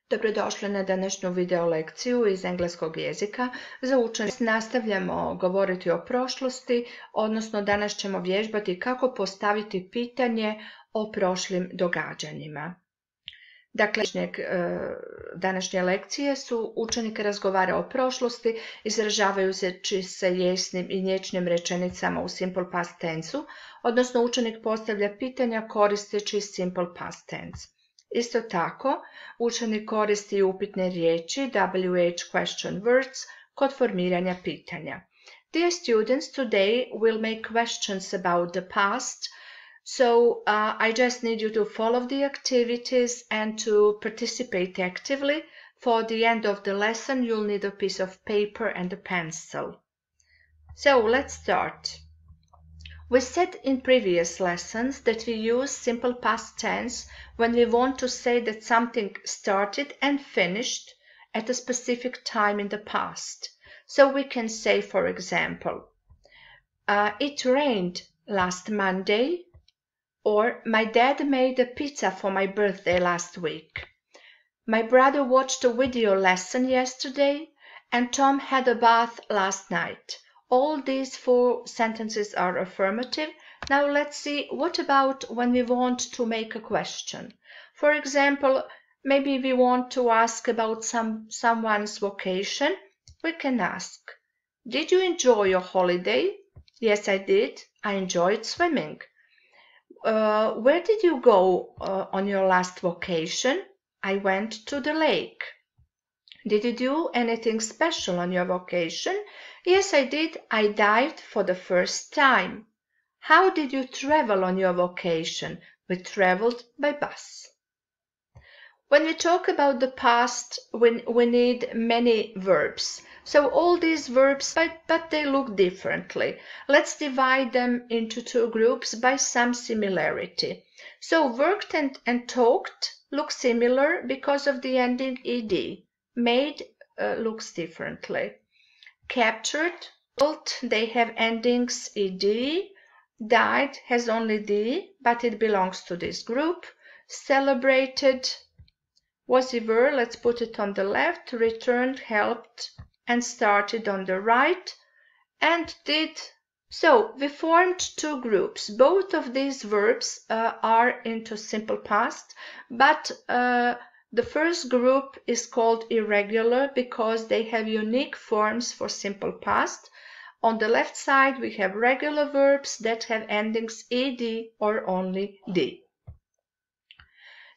Dobrodošli na današnju video lekciju iz engleskog jezika. Za učenje nastavljamo govoriti o prošlosti, odnosno danas ćemo vježbati kako postaviti pitanje o prošlim događanjima. Dakle, današnje lekcije su učenik razgovara o prošlosti, izražavajući se jesnim i nječnim rečenicama u simple past tense-u, odnosno učenik postavlja pitanja koristeći simple past tense. Isto tako, učenik koristi upitne riječi WH question words kod formiranja pitanja. Dear students, today we'll make questions about the past, so I just need you to follow the activities and to participate actively. For the end of the lesson, you'll need a piece of paper and a pencil. So let's start. We said in previous lessons that we use simple past tense when we want to say that something started and finished at a specific time in the past. So we can say, for example, it rained last Monday, or my dad made a pizza for my birthday last week. My brother watched a video lesson yesterday, and Tom had a bath last night. All these four sentences are affirmative. Now let's see, what about when we want to make a question? For example, maybe we want to ask about someone's vacation. We can ask, did you enjoy your holiday? Yes, I did. I enjoyed swimming. Where did you go on your last vacation? I went to the lake. Did you do anything special on your vacation? Yes, I did. I dived for the first time. How did you travel on your vacation? We traveled by bus. When we talk about the past, we need many verbs. So all these verbs, but they look differently. Let's divide them into two groups by some similarity. So worked and talked look similar because of the ending ed. Made looks differently. Captured, they have endings ed. Died has only d, but it belongs to this group. Celebrated was the verb, let's put it on the left. Returned, helped, and started on the right. And did. So we formed two groups. Both of these verbs are into simple past, but the first group is called irregular because they have unique forms for simple past. On the left side, we have regular verbs that have endings ed or only d.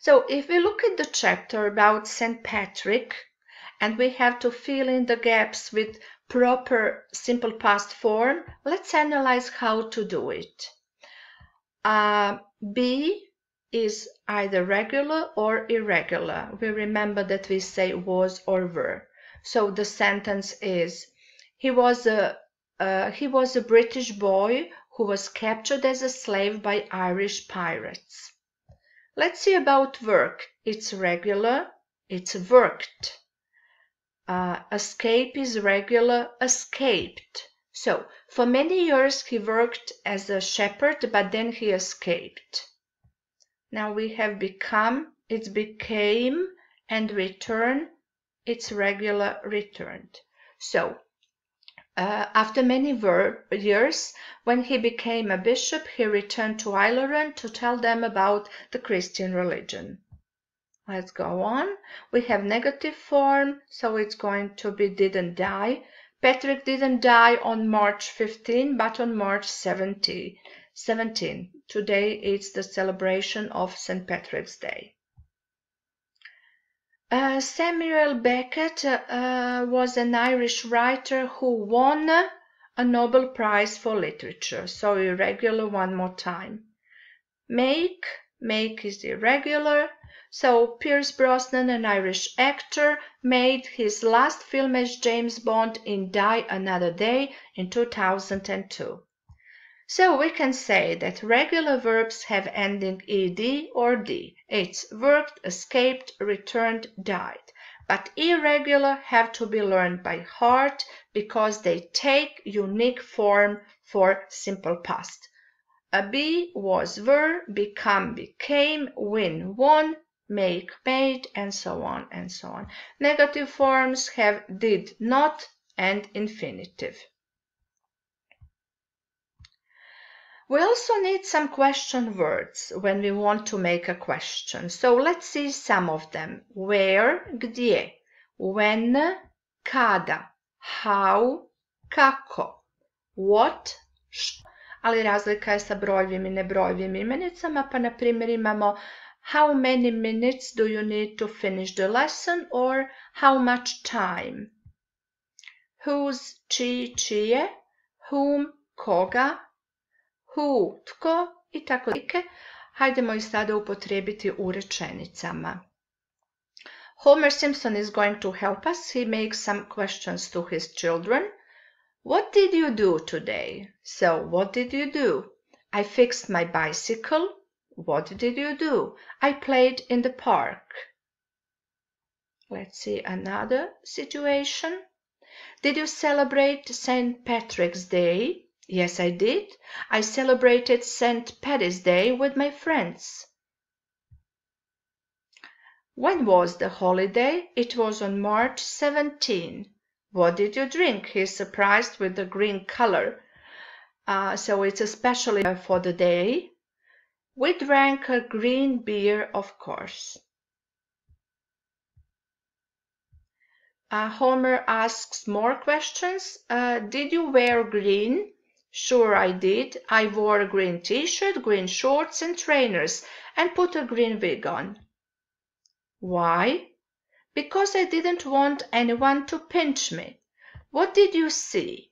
So if we look at the chapter about St. Patrick, and we have to fill in the gaps with proper simple past form, let's analyze how to do it. Be is either regular or irregular. We remember that we say was or were. So the sentence is, he was a British boy who was captured as a slave by Irish pirates. Let's see about work. It's regular, it's worked. Escape is regular, escaped. So for many years he worked as a shepherd, but then he escaped. Now we have become, it's became, and return, it's regular, returned. So, after many years, when he became a bishop, he returned to Ireland to tell them about the Christian religion. Let's go on. We have negative form, so it's going to be didn't die. Patrick didn't die on March 15, but on March 17. Today it's the celebration of St. Patrick's Day. Samuel Beckett was an Irish writer who won a Nobel Prize for Literature. So irregular one more time. Make is irregular. So Pierce Brosnan, an Irish actor, made his last film as James Bond in Die Another Day in 2002. So we can say that regular verbs have ending ed or d. It's worked, escaped, returned, died. But irregular have to be learned by heart because they take unique form for simple past. A be was, were, become, became, win, won, make, made, and so on and so on. Negative forms have did not and infinitive. We also need some question words when we want to make a question. So let's see some of them. Where, gdje, when, kada, how, kako, what, što. Ali razlika je sa brojevim i nebrojevim imenicama, pa na primjer imamo how many minutes do you need to finish the lesson, or how much time. Whose, čiji, čije, whom, koga, who, tko i tako dalje. Hajdemo ih sada upotrijebiti u rečenicama. Homer Simpson is going to help us. He makes some questions to his children. What did you do today? So, what did you do? I fixed my bicycle. What did you do? I played in the park. Let's see another situation. Did you celebrate St. Patrick's Day? Yes, I did. I celebrated St. Paddy's Day with my friends. When was the holiday? It was on March 17. What did you drink? He's surprised with the green color. So it's especially for the day. We drank a green beer, of course. Homer asks more questions. Did you wear green? Sure, I did. I wore a green t-shirt, green shorts and trainers, and put a green wig on. Why? Because I didn't want anyone to pinch me. What did you see?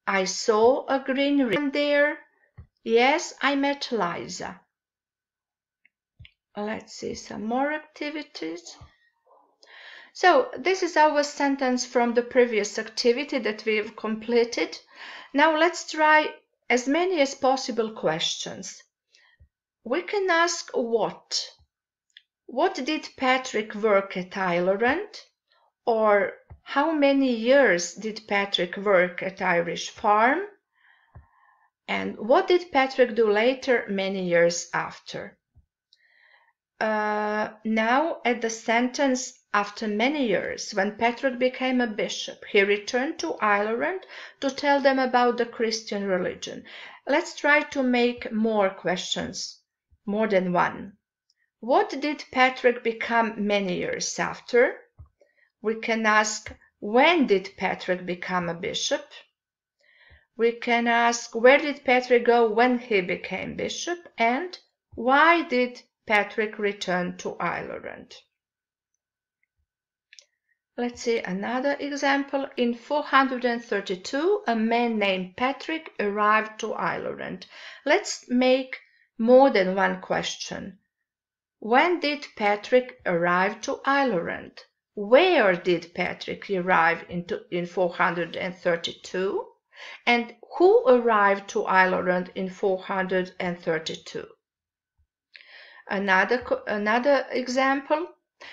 I saw a green ribbon there. Yes, I met Liza. Let's see some more activities. So, this is our sentence from the previous activity that we've completed. Now let's try as many as possible questions. We can ask what. What did Patrick work at Ireland? Or how many years did Patrick work at Irish Farm? And what did Patrick do later, many years after? Now at the sentence, after many years, when Patrick became a bishop, he returned to Ireland to tell them about the Christian religion. Let's try to make more questions, more than one. What did Patrick become many years after? We can ask, when did Patrick become a bishop? We can ask, where did Patrick go when he became bishop? And why did Patrick return to Ireland? Let's see another example. In 432, a man named Patrick arrived to Ireland. Let's make more than one question. When did Patrick arrive to Ireland? Where did Patrick arrive in 432? And who arrived to Ireland in 432? Another example.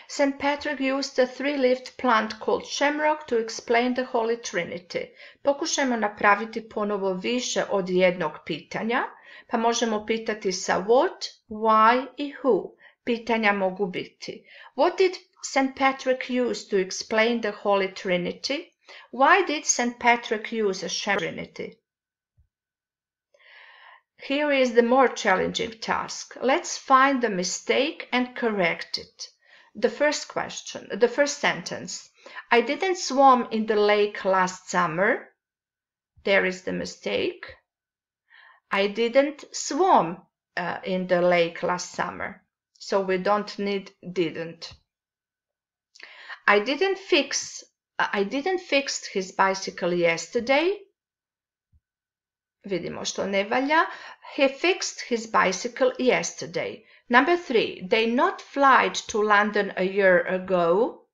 St. Patrick used a three-leaved plant called shamrock to explain the Holy Trinity. Pokušajmo napraviti ponovo više od jednog pitanja, pa možemo pitati sa what, why i who. Pitanja mogu biti. What did St. Patrick use to explain the Holy Trinity? Why did St. Patrick use a shamrock trinity? Here is the more challenging task. Let's find the mistake and correct it. The first sentence. I didn't swim in the lake last summer. There is the mistake. I didn't swim in the lake last summer. So we don't need didn't. I didn't fix his bicycle yesterday. Vidimo što ne valja. He fixed his bicycle yesterday. Number 3. They not flight to London a year ago.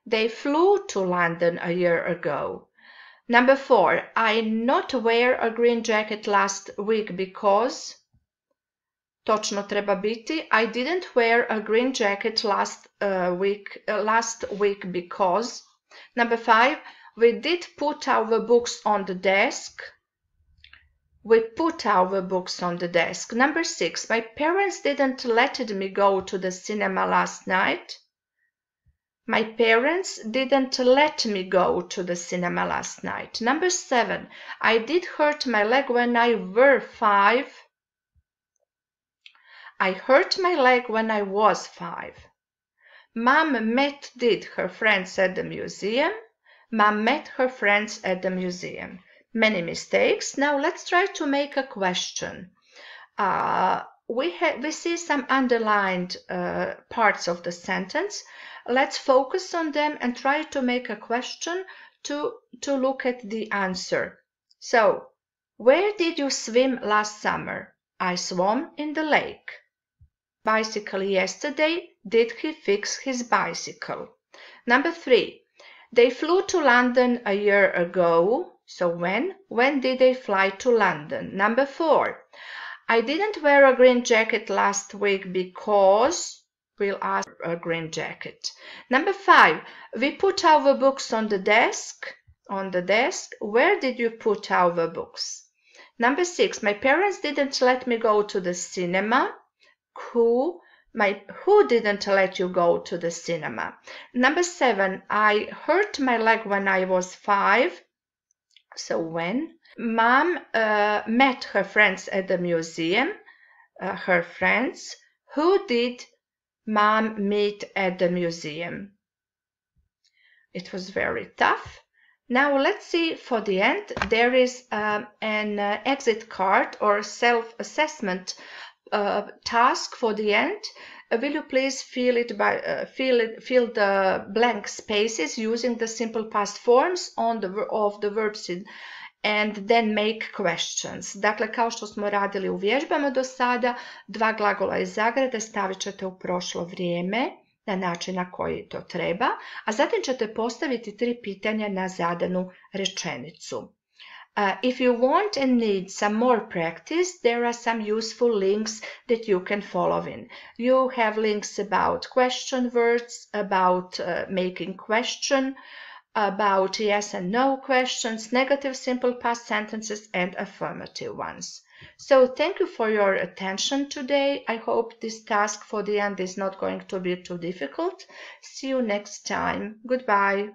They flew to London a year ago. Number 4. I not wear a green jacket last week because. Točno treba biti. I didn't wear a green jacket last week because. Number 5. We did put our books on the desk. We put our books on the desk. Number 6. My parents didn't let me go to the cinema last night. My parents didn't let me go to the cinema last night. Number 7. I did hurt my leg when I were 5. I hurt my leg when I was 5. Mom did her friends at the museum. Mom met her friends at the museum. Many mistakes. Now let's try to make a question. We see some underlined parts of the sentence. Let's focus on them and try to make a question to look at the answer. So, where did you swim last summer? I swam in the lake. Bicycle yesterday. Did he fix his bicycle? Number 3. They flew to London a year ago. So when? When did they fly to London? Number 4. I didn't wear a green jacket last week because we'll ask for a green jacket. Number 5. We put our books on the desk. On the desk. Where did you put our books? Number 6. My parents didn't let me go to the cinema. Who didn't let you go to the cinema? Number 7. I hurt my leg when I was 5. So when? Mom met her friends at the museum. Her friends. Who did Mom meet at the museum? It was very tough. Now let's see for the end. There is an exit card or self-assessment task for the end. Will you please fill the blank spaces using the simple past forms of the verbs and then make questions. Dakle, kao što smo radili u vježbama do sada, 2 glagola iz zagrade stavit ćete u prošlo vrijeme na način na koji to treba, a zatim ćete postaviti 3 pitanja na zadanu rečenicu. If you want and need some more practice, there are some useful links that you can follow in. You have links about question words, about making question, about yes and no questions, negative simple past sentences, and affirmative ones. So thank you for your attention today. I hope this task for the end is not going to be too difficult. See you next time. Goodbye.